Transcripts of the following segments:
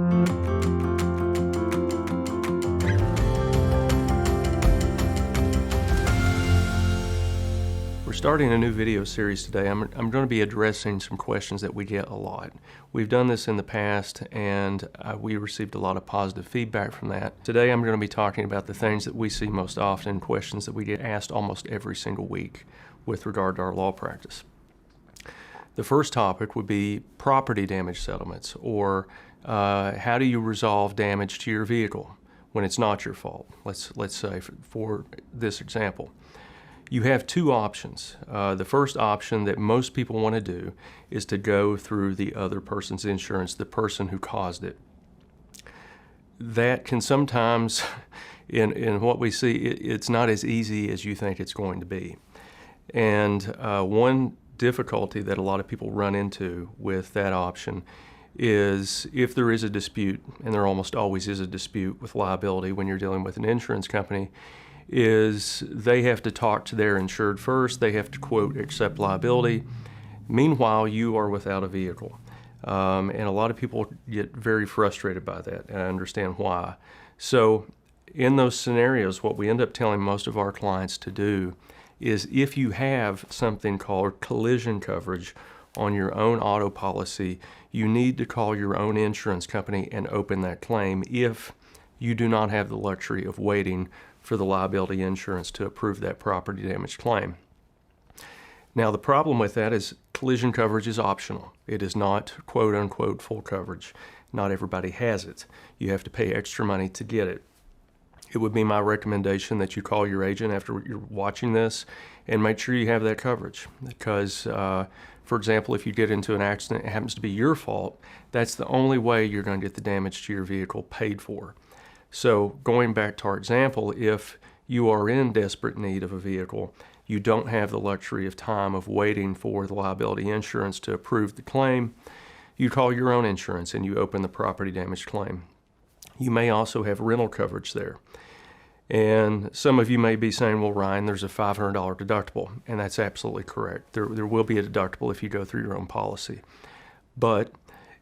We're starting a new video series today. I'm going to be addressing some questions that we get a lot. We've done this in the past and we received a lot of positive feedback from that. Today I'm going to be talking about the things that we see most often, questions that we get asked almost every single week with regard to our law practice. The first topic would be property damage settlements, or how do you resolve damage to your vehicle when it's not your fault? Let's say for this example. You have two options. The first option that most people want to do is to go through the other person's insurance, the person who caused it. That can sometimes, in what we see, it's not as easy as you think it's going to be. And one difficulty that a lot of people run into with that option is if there is a dispute, and there almost always is a dispute with liability when you're dealing with an insurance company, is they have to talk to their insured first. They have to, quote, accept liability. Meanwhile, you are without a vehicle. And a lot of people get very frustrated by that, and I understand why. So in those scenarios, what we end up telling most of our clients to do is, if you have something called collision coverage on your own auto policy, you need to call your own insurance company and open that claim if you do not have the luxury of waiting for the liability insurance to approve that property damage claim. Now, the problem with that is collision coverage is optional. It is not, quote unquote, full coverage. Not everybody has it. You have to pay extra money to get it. It would be my recommendation that you call your agent after you're watching this and make sure you have that coverage. Because, for example, if you get into an accident, it happens to be your fault, that's the only way you're going to get the damage to your vehicle paid for. So going back to our example, if you are in desperate need of a vehicle, you don't have the luxury of time of waiting for the liability insurance to approve the claim, you call your own insurance and you open the property damage claim. You may also have rental coverage there. And some of you may be saying, well, Ryan, there's a $500 deductible, and that's absolutely correct. There will be a deductible if you go through your own policy. But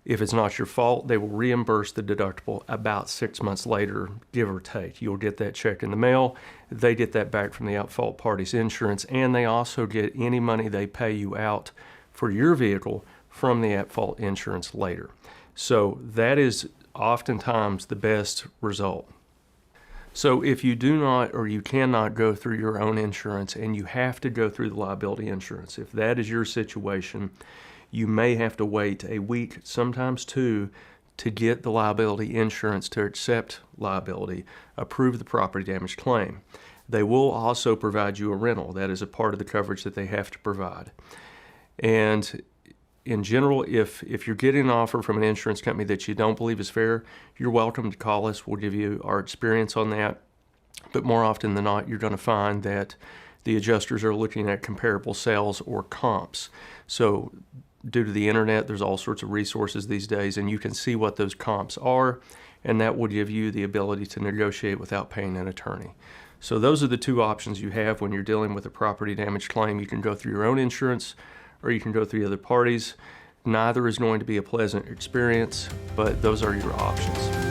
if it's not your fault, they will reimburse the deductible about 6 months later, give or take. You'll get that check in the mail. They get that back from the at-fault party's insurance, and they also get any money they pay you out for your vehicle from the at-fault insurance later. So that is oftentimes the best result. So if you do not, or you cannot go through your own insurance and you have to go through the liability insurance, if that is your situation, you may have to wait a week, sometimes two, to get the liability insurance to accept liability, approve the property damage claim. They will also provide you a rental. That is a part of the coverage that they have to provide. And in general, if you're getting an offer from an insurance company that you don't believe is fair, you're welcome to call us. We'll give you our experience on that. But more often than not, you're going to find that the adjusters are looking at comparable sales or comps. So due to the internet, there's all sorts of resources these days, and you can see what those comps are, and that will give you the ability to negotiate without paying an attorney. So those are the two options you have when you're dealing with a property damage claim. You can go through your own insurance, or you can go through other parties. Neither is going to be a pleasant experience, but those are your options.